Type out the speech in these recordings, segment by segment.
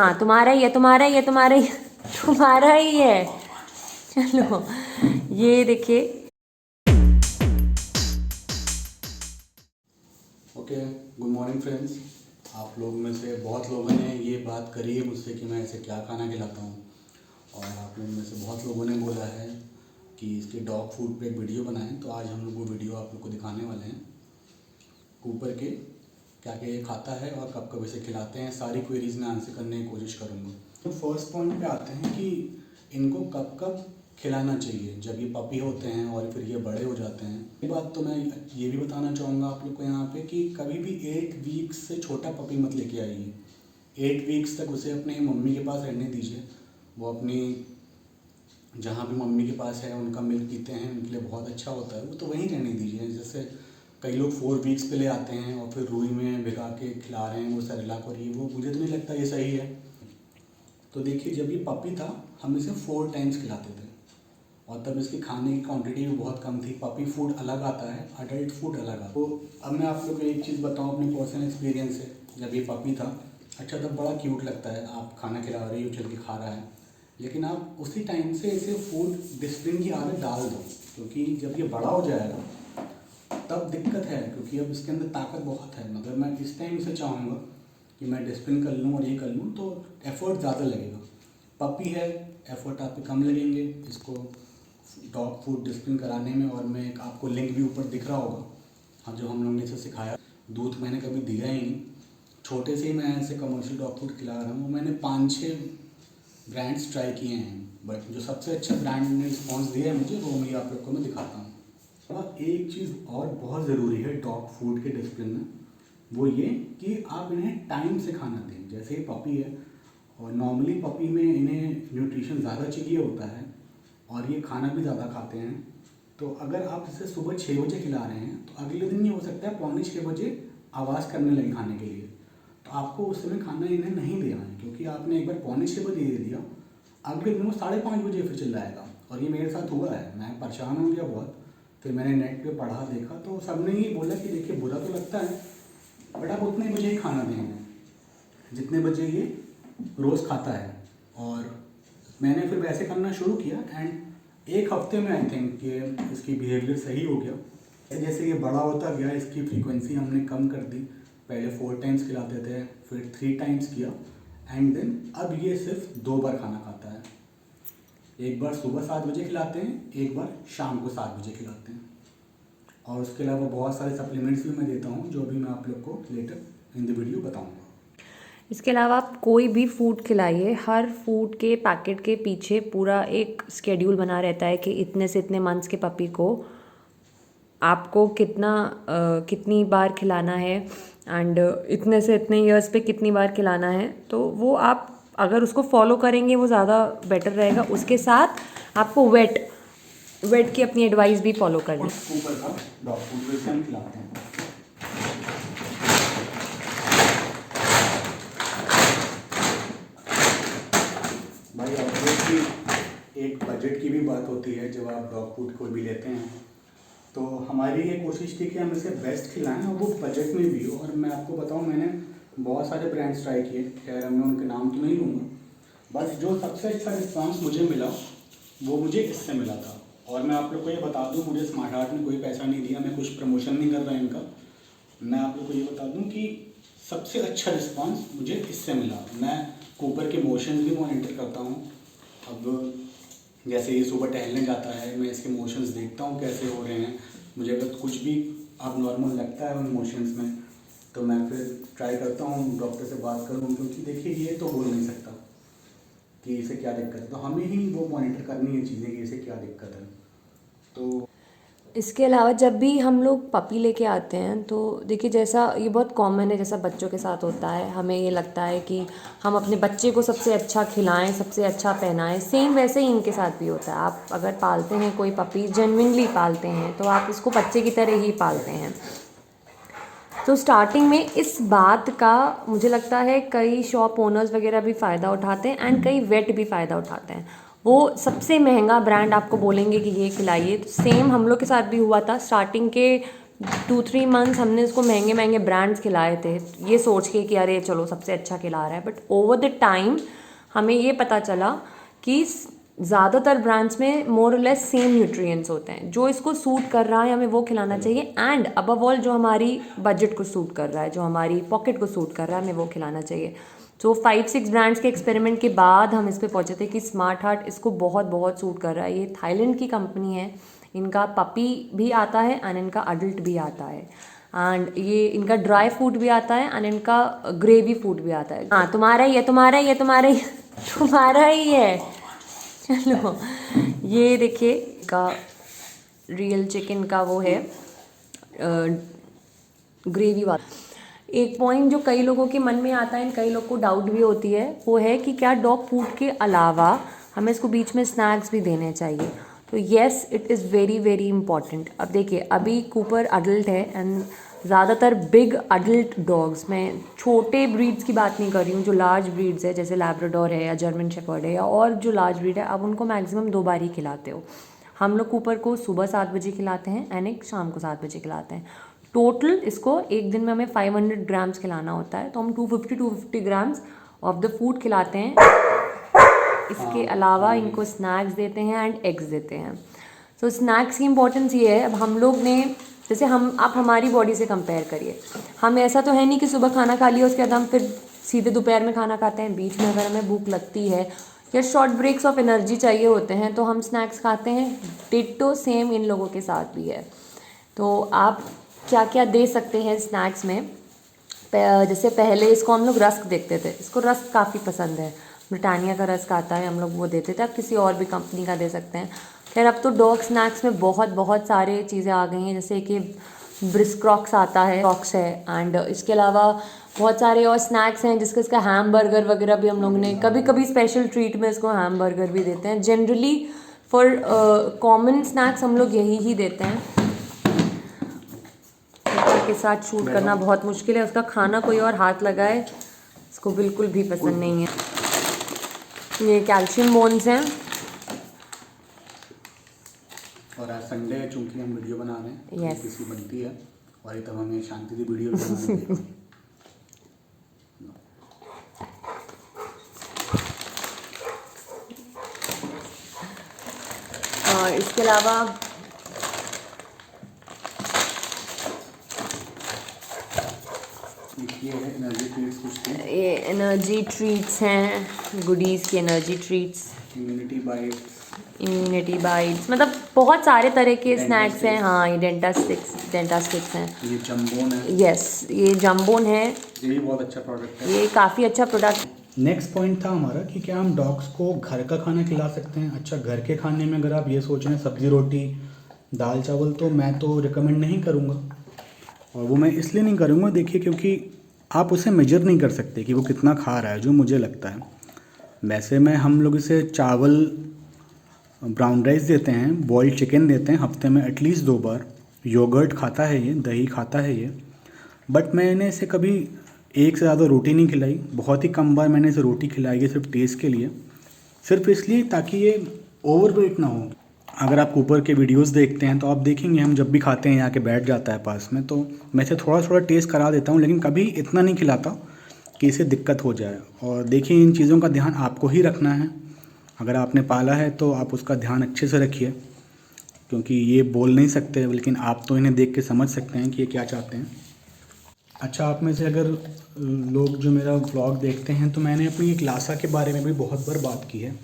हाँ तुम्हारा ही है, तुम्हारा ही है, तुम्हारा ही तुम्हारा ही है। चलो ये देखिए। Okay, good morning friends. आप लोग में से बहुत लोगों ने ये बात करी है मुझसे कि मैं ऐसे क्या खाना खिलाता हूँ, और आप लोगों में से बहुत लोगों ने बोला है कि इसके डॉग फूड पे एक वीडियो बनाएं। तो आज हम लोग वो वीडियो आप लोग को दिखाने वाले हैं। कूपर के क्या क्या ये खाता है और कब कब इसे खिलाते हैं, सारी क्वेरीज में आंसर करने की कोशिश करूँगा। तो फर्स्ट पॉइंट पे आते हैं कि इनको कब कब खिलाना चाहिए, जब ये पपी होते हैं और फिर ये बड़े हो जाते हैं। ये बात तो मैं ये भी बताना चाहूँगा आप लोग को यहाँ पे कि कभी भी 8 वीक्स से छोटा पपी मत लेके आइए। 8 वीक्स तक उसे अपने मम्मी के पास रहने दीजिए। वो अपनी जहाँ भी मम्मी के पास है उनका मिल्क पीते हैं, उनके लिए बहुत अच्छा होता है, वो तो वहीं रहने दीजिए। जैसे कई लोग 4 वीक्स पे ले आते हैं और फिर रूई में भिगा के खिला रहे हैं, वो सेरेलैक और ये वो, मुझे तो नहीं लगता ये सही है। तो देखिए, जब ये पपी था हम इसे 4 टाइम्स खिलाते थे और तब इसकी खाने की क्वांटिटी भी बहुत कम थी। पपी फूड अलग आता है, अडल्ट फूड अलग आता है। तो अब मैं आप लोग को एक चीज़ बताऊँ अपने पर्सनल एक्सपीरियंस से। जब ये पपी था, अच्छा तब बड़ा क्यूट लगता है, आप खाना खिला रही हो, चल के खा रहा है, लेकिन आप उसी टाइम से इसे फूड डिसिप्लिन की आदत डाल दो, क्योंकि जब ये बड़ा हो जाएगा तब दिक्कत है, क्योंकि अब इसके अंदर ताकत बहुत है। मगर मैं इस टाइम से चाहूँगा कि मैं डिसिप्लिन कर लूँ और ये कर लूँ तो एफ़र्ट ज़्यादा लगेगा। पपी है, एफ़र्ट आप पे कम लगेंगे इसको डॉग फूड डिसिप्लिन कराने में। और मैं एक आपको लिंक भी ऊपर दिख रहा होगा, हाँ, जो हम लोग ने इसे सिखाया। दूध मैंने कभी दिया ही नहीं, छोटे से ही मैं ऐसे कमर्शियल डॉग फूड खिला रहा हूँ। मैंने 5-6 ब्रांड्स ट्राई किए हैं, बट जो सबसे अच्छा ब्रांड ने रिस्पॉन्स दिया है मुझे, वो मैं आप लोग को मैं दिखाता हूँ। और एक चीज़ और बहुत ज़रूरी है डॉग फूड के डिसिप्लिन में, वो ये कि आप इन्हें टाइम से खाना दें। जैसे ही पपी है और नॉर्मली पपी में इन्हें न्यूट्रिशन ज़्यादा चाहिए होता है और ये खाना भी ज़्यादा खाते हैं। तो अगर आप इसे सुबह 6 बजे खिला रहे हैं तो अगले दिन ये हो सकता है 5:45 बजे आवाज़ करने लगे खाने के लिए। तो आपको उस समय खाना इन्हें नहीं देना है, क्योंकि आपने एक बार 5:45 बजे दे दिया, अगले दिन वो 5:30 बजे फिर चिल्लाएगा। और ये मेरे साथ हुआ है, मैं परेशान हो गया बहुत। फिर मैंने नेट पे पढ़ा देखा तो सबने ये बोला कि देखिए बुरा तो लगता है, बट आप उतने बजे ही खाना देंगे जितने बजे ये रोज़ खाता है। और मैंने फिर वैसे करना शुरू किया एंड एक हफ्ते में आई थिंक कि इसकी बिहेवियर सही हो गया। जैसे ये बड़ा होता गया, इसकी फ्रीक्वेंसी हमने कम कर दी। पहले 4 टाइम्स खिलाते थे, फिर 3 टाइम्स किया, एंड देन अब ये सिर्फ 2 बार खाना खाता है। एक बार सुबह 7 बजे खिलाते हैं, एक बार शाम को 7 बजे खिलाते हैं। और उसके अलावा बहुत सारे सप्लीमेंट्स भी मैं देता हूँ, जो भी मैं आप लोग को लेटर इन द वीडियो बताऊँगा। इसके अलावा आप कोई भी फूड खिलाइए, हर फूड के पैकेट के पीछे पूरा एक स्केड्यूल बना रहता है कि इतने से इतने मंथ्स के पपी को आपको कितनी बार खिलाना है एंड इतने से इतने इयर्स पे कितनी बार खिलाना है। तो वो आप अगर उसको फॉलो करेंगे वो ज़्यादा बेटर रहेगा। उसके साथ आपको वेट की अपनी एडवाइस भी फॉलो करनी। ऊपर का डॉग फूड वैसे हम खिलाते हैं। भाई ऑब्वियसली एक बजट की भी बात होती है जब आप डॉग फूड कोई भी लेते हैं। तो हमारी ये कोशिश थी कि हम इसे बेस्ट खिलाएं और वो बजट में भी हो। और मैं आपको बताऊं, मैंने बहुत सारे ब्रांड्स ट्राई किए, खैर मैं उनके नाम तो नहीं लूँगा, बस जो सबसे अच्छा रिस्पांस मुझे मिला वो मुझे इससे मिला था। और मैं आप लोग को ये बता दूं, मुझे स्मार्ट हार्ट ने कोई पैसा नहीं दिया, मैं कुछ प्रमोशन नहीं कर रहा इनका। मैं आप लोग को ये बता दूं कि सबसे अच्छा रिस्पांस मुझे इससे मिला। मैं कूपर के मोशन भी मॉनिटर करता हूँ। अब जैसे ये सुबह टहलने जाता है, मैं इसके मोशंस देखता हूँ कैसे हो रहे हैं। मुझे अगर कुछ भी अब नॉर्मल लगता है उन मोशंस में, तो मैं फिर ट्राई करता हूँ डॉक्टर से बात करूँ, क्योंकि देखिए ये तो बोल नहीं सकता कि इसे क्या दिक्कत है, तो हमें ही वो मॉनिटर करनी है चीज़ें कि इसे क्या दिक्कत है। तो इसके अलावा जब भी हम लोग पपी लेके आते हैं तो देखिए, जैसा ये बहुत कॉमन है, जैसा बच्चों के साथ होता है, हमें ये लगता है कि हम अपने बच्चे को सबसे अच्छा खिलाएं, सबसे अच्छा पहनाएं, सेम वैसे ही इनके साथ भी होता है। आप अगर पालते हैं कोई पपी, जेन्युइनली पालते हैं, तो आप इसको बच्चे की तरह ही पालते हैं। तो स्टार्टिंग में इस बात का मुझे लगता है कई शॉप ओनर्स वगैरह भी फ़ायदा उठाते हैं एंड कई वेट भी फ़ायदा उठाते हैं। वो सबसे महंगा ब्रांड आपको बोलेंगे कि ये खिलाइए। तो सेम हम लोग के साथ भी हुआ था। स्टार्टिंग के 2-3 मंथ्स हमने इसको महंगे महंगे ब्रांड्स खिलाए थे, ये सोच के कि अरे चलो सबसे अच्छा खिला रहा है, बट ओवर द टाइम हमें ये पता चला कि ज़्यादातर ब्रांड्स में मोर और लेस सेम न्यूट्रिएंट्स होते हैं। जो इसको सूट कर रहा है हमें वो खिलाना चाहिए, एंड अबव ऑल जो हमारी बजट को सूट कर रहा है, जो हमारी पॉकेट को सूट कर रहा है, हमें वो खिलाना चाहिए। तो 5-6 ब्रांड्स के एक्सपेरिमेंट के बाद हम इस पे पहुंचे थे कि स्मार्ट हार्ट इसको बहुत बहुत सूट कर रहा है। ये थाईलैंड की कंपनी है, इनका पपी भी आता है एंड इनका अडल्ट भी आता है, एंड ये इनका ड्राई फूड भी आता है एंड इनका ग्रेवी फूड भी आता है। हाँ, तुम्हारा ही है, तुम्हारा ही है, तुम्हारा ही तुम्हारा ही है। चलो, ये देखिए का रियल चिकन का वो है ग्रेवी वाला। एक पॉइंट जो कई लोगों के मन में आता है एंड कई लोग को डाउट भी होती है, वो है कि क्या डॉग फूड के अलावा हमें इसको बीच में स्नैक्स भी देने चाहिए। तो yes, it is very very important. अब देखिए, अभी कूपर अडल्ट है एंड ज़्यादातर बिग अडल्ट डॉग्स, मैं छोटे ब्रीड्स की बात नहीं कर रही हूँ, जो लार्ज ब्रीड्स है जैसे लैब्राडोर है या जर्मन शेफर्ड है या और जो लार्ज ब्रीड है, आप उनको मैक्सिमम 2 बार ही खिलाते हो। हम लोग कूपर को सुबह 7 बजे खिलाते हैं एंड एक शाम को 7 बजे खिलाते हैं। टोटल इसको एक दिन में हमें 500 ग्राम्स खिलाना होता है, तो हम 250 ग्राम्स ऑफ द फूड खिलाते हैं। इसके अलावा इनको स्नैक्स देते हैं एंड एग्स देते हैं। तो स्नैक्स की इंपॉर्टेंस ये है, अब हम लोग ने जैसे आप हमारी बॉडी से कंपेयर करिए, हम ऐसा तो है नहीं कि सुबह खाना खा लिया उसके बाद हम फिर सीधे दोपहर में खाना खाते हैं। बीच में अगर हमें भूख लगती है या शॉर्ट ब्रेक्स ऑफ एनर्जी चाहिए होते हैं तो हम स्नैक्स खाते हैं। डिट्टो सेम इन लोगों के साथ भी है। तो आप क्या क्या दे सकते हैं स्नैक्स में, जैसे पहले इसको हम लोग रस्क देखते थे, इसको रस्क काफ़ी पसंद है, ब्रिटानिया का रस्क आता है, हम लोग वो देते थे। आप किसी और भी कंपनी का दे सकते हैं। खैर, अब तो डॉग स्नैक्स में बहुत बहुत सारे चीज़ें आ गई हैं, जैसे कि ब्रिस्क्रॉक्स आता है, क्रॉक्स है, एंड इसके अलावा बहुत सारे और स्नैक्स हैं जिसका इसका हैम बर्गर वगैरह भी हम लोग ने कभी कभी स्पेशल ट्रीट में इसको हैम बर्गर भी देते हैं। जनरली फॉर कॉमन स्नैक्स हम लोग यही ही देते हैं। के साथ शूट करना बहुत मुश्किल है, उसका खाना कोई और हाथ लगाए इसको बिल्कुल भी पसंद नहीं है। ये कैल्शियम बोन्स हैं। और आज संडे है, चूंकि हम वीडियो बना रहे हैं, Yes. किसी बनती है और ये तब हमें शांति से वीडियो बनाने देगा। और इसके अलावा ये है एनर्जी ट्रीट्स, कुछ थे। ये एनर्जी ट्रीट्स हैं, गुडीज़ की एनर्जी ट्रीट्स, इम्यूनिटी बाइट्स, मतलब बहुत सारे तरह के Denta स्नैक्स हैं। sticks. हाँ, ये डेंटा स्टिक्स हैं। ये जम्बोन है। यस, ये जम्बोन है। ये भी बहुत अच्छा प्रोडक्ट है। ये काफ़ी अच्छा प्रोडक्ट। नेक्स्ट पॉइंट था हमारा कि क्या हम डॉग्स को घर का खाना खिला सकते हैं। अच्छा, घर के खाने में अगर आप ये सोच रहे हैं सब्ज़ी रोटी दाल चावल, तो मैं तो रिकमेंड नहीं करूँगा। और वो मैं इसलिए नहीं करूँगा, देखिए, क्योंकि आप उसे मेजर नहीं कर सकते कि वो कितना खा रहा है, जो मुझे लगता है। वैसे में हम लोग इसे चावल, ब्राउन राइस देते हैं, बॉइल्ड चिकन देते हैं हफ्ते में एटलीस्ट 2 बार, योगर्ट खाता है ये, दही खाता है ये। बट मैंने इसे कभी एक से ज़्यादा रोटी नहीं खिलाई, बहुत ही कम बार मैंने इसे रोटी खिलाई है, सिर्फ टेस्ट के लिए, सिर्फ इसलिए ताकि ये ओवरवेट ना हो। अगर आप ऊपर के वीडियोस देखते हैं तो आप देखेंगे हम जब भी खाते हैं यहाँ के बैठ जाता है पास में, तो मैं इसे थोड़ा थोड़ा टेस्ट करा देता हूँ, लेकिन कभी इतना नहीं खिलाता कि इसे दिक्कत हो जाए। और देखिए, इन चीज़ों का ध्यान आपको ही रखना है। अगर आपने पाला है तो आप उसका ध्यान अच्छे से रखिए, क्योंकि ये बोल नहीं सकते, लेकिन आप तो इन्हें देख के समझ सकते हैं कि ये क्या चाहते हैं। अच्छा, आप में से अगर लोग जो मेरा व्लॉग देखते हैं, तो मैंने अपनी एक लासा के बारे में भी बहुत बार बात की है।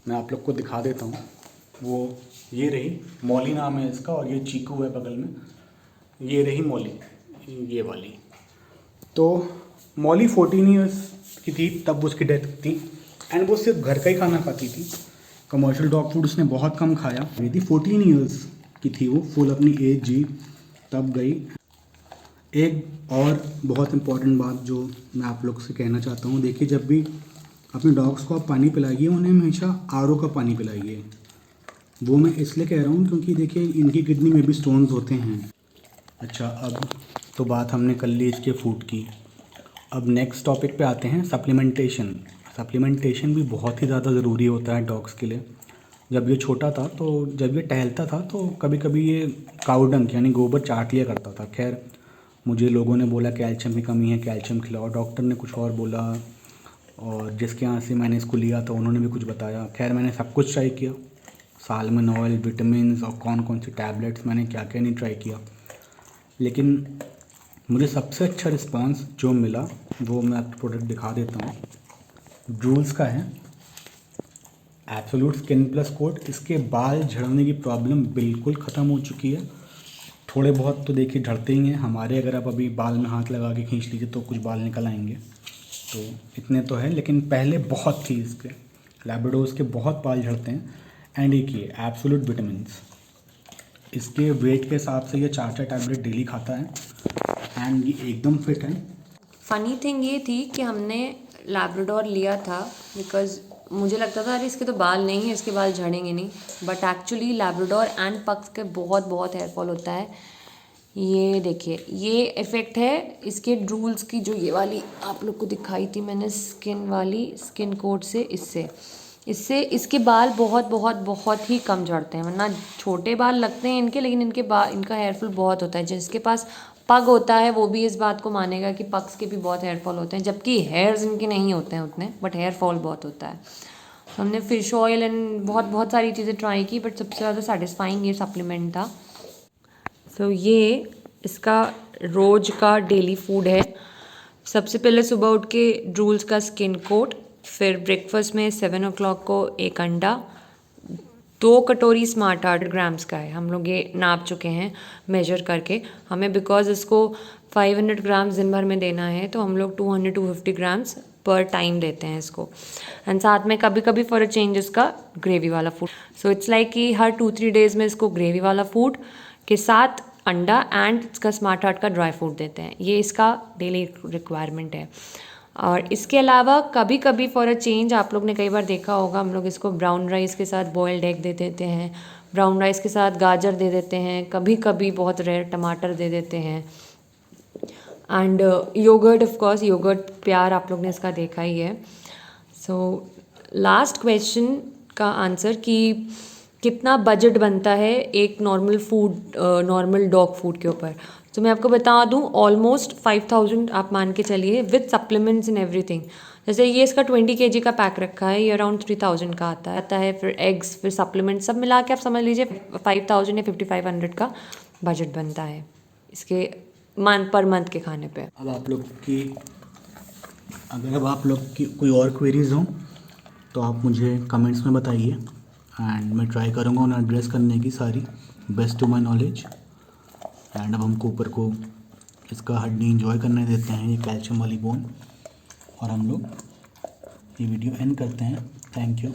मैं आप लोग को दिखा देता हूँ। वो ये रही मॉली, नाम है इसका, और ये चीकू है बगल में। ये रही मॉली, ये वाली। तो मॉली 14 ईयर्स की थी तब उसकी डेथ थी, एंड वो सिर्फ घर का ही खाना खाती थी। कमर्शियल डॉग फूड उसने बहुत कम खाया। यदि 14 ईयर्स की थी वो, फुल अपनी एज जी तब गई। एक और बहुत इम्पॉर्टेंट बात जो मैं आप लोग से कहना चाहता हूँ, देखिए, जब भी अपने डॉग्स को आप पानी पिलाइए, उन्हें हमेशा आरओ का पानी पिलाइए। वो मैं इसलिए कह रहा हूँ क्योंकि देखिए, इनकी किडनी में भी स्टोन्स होते हैं। अच्छा, अब तो बात हमने कर ली इसके फूड की। अब नेक्स्ट टॉपिक पे आते हैं, सप्लीमेंटेशन। सप्लीमेंटेशन भी बहुत ही ज़्यादा ज़रूरी होता है डॉग्स के लिए। जब ये छोटा था तो जब ये टहलता था तो कभी कभी ये काऊ डंक यानी गोबर चाट लिया करता था। खैर मुझे लोगों ने बोला कैल्शियम की कमी है, कैल्शियम खिलाओ, डॉक्टर ने कुछ और बोला, और जिसके यहाँ से मैंने इसको लिया था उन्होंने भी कुछ बताया। खैर मैंने सब कुछ ट्राई किया, साल्मन ऑयल, विटामिन और कौन कौन सी टैबलेट्स, मैंने क्या क्या नहीं ट्राई किया, लेकिन मुझे सबसे अच्छा रिस्पांस जो मिला वो मैं आपको प्रोडक्ट दिखा देता हूँ। ड्रूल्स का है एब्सोल्यूट स्किन प्लस कोट। इसके बाल झड़ने की प्रॉब्लम बिल्कुल ख़त्म हो चुकी है। थोड़े बहुत तो देखिए झड़ते ही हैं हमारे, अगर आप अभी बाल में हाथ लगा के खींच लीजिए तो कुछ बाल निकल आएंगे, तो इतने तो है, लेकिन पहले बहुत थी इसके। लैब्राडोर्स के बहुत बाल झड़ते हैं। एंड एक ये एब्सोल्यूट विटामिन्स, इसके वेट के हिसाब से ये 4 टैबलेट डेली खाता है एंड ये एकदम फिट है। फ़नी थिंग ये थी कि हमने लैब्राडोर लिया था बिकॉज़ मुझे लगता था अरे इसके तो बाल नहीं है, इसके बाल झड़ेंगे नहीं, but actually Labrador and pugs के बहुत बहुत हेयर फॉल होता है। ये देखिए ये इफ़ेक्ट है इसके ड्रूल्स की, जो ये वाली आप लोग को दिखाई थी मैंने स्किन वाली, स्किन कोट से, इससे इसके बाल बहुत बहुत बहुत ही कम झड़ते हैं। वरना छोटे बाल लगते हैं इनके, लेकिन इनका हेयरफॉल बहुत होता है। जिसके पास पग होता है वो भी इस बात को मानेगा कि पग्स के भी बहुत हेयरफॉल होते हैं, जबकि हेयर्स इनके नहीं होते हैं उतने, बट हेयरफॉल बहुत होता है। तो हमने फ़िश ऑयल एंड बहुत सारी चीज़ें ट्राई की, बट सबसे ज़्यादा सेटिस्फाइंग ये सप्लीमेंट था। सो ये इसका रोज़ का डेली फूड है। सबसे पहले सुबह उठ के ड्रूल्स का स्किन कोट, फिर ब्रेकफास्ट में 7 o'clock को एक अंडा, 2 कटोरी स्मार्ट 8 ग्राम्स का है, हम लोग ये नाप चुके हैं मेजर करके। हमें बिकॉज इसको 500 ग्राम्स दिन भर में देना है तो हम लोग 200-250 ग्राम्स पर टाइम देते हैं इसको। एंड साथ में कभी कभी फॉर अ चेंज इसका ग्रेवी वाला फूड। सो इट्स लाइक कि हर 2-3 डेज़ में इसको ग्रेवी वाला फूड के साथ अंडा एंड इसका स्मार्ट हार्ट का ड्राई फ्रूट देते हैं। ये इसका डेली रिक्वायरमेंट है। और इसके अलावा कभी कभी फॉर अ चेंज आप लोग ने कई बार देखा होगा, हम लोग इसको ब्राउन राइस के साथ बॉयल्ड एग दे देते हैं, ब्राउन राइस के साथ गाजर दे देते हैं, कभी कभी बहुत रेयर टमाटर दे देते हैं। And yogurt, of course yogurt प्यार आप लोग ने इसका देखा ही है। सो लास्ट क्वेश्चन का आंसर कि कितना बजट बनता है एक नॉर्मल डॉग फूड के ऊपर, तो मैं आपको बता दूं ऑलमोस्ट 5000 आप मान के चलिए विद सप्लीमेंट्स एंड एवरीथिंग। जैसे ये इसका 20 kg का पैक रखा है, ये अराउंड 3000 का आता है, फिर एग्स, फिर सप्लीमेंट सब मिला के आप समझ लीजिए 5000 या 5500 का बजट बनता है इसके पर मंथ के खाने पे। अब आप लोग की कोई और क्वेरीज हों तो आप मुझे कमेंट्स में बताइए एंड मैं ट्राई करूँगा उन्हें एड्रेस करने की सारी, best to my knowledge. And अब हम कूपर को इसका हड्डी इंजॉय करने देते हैं, ये कैल्शियम वाली बोन, और हम लोग ये वीडियो एंड करते हैं। Thank you.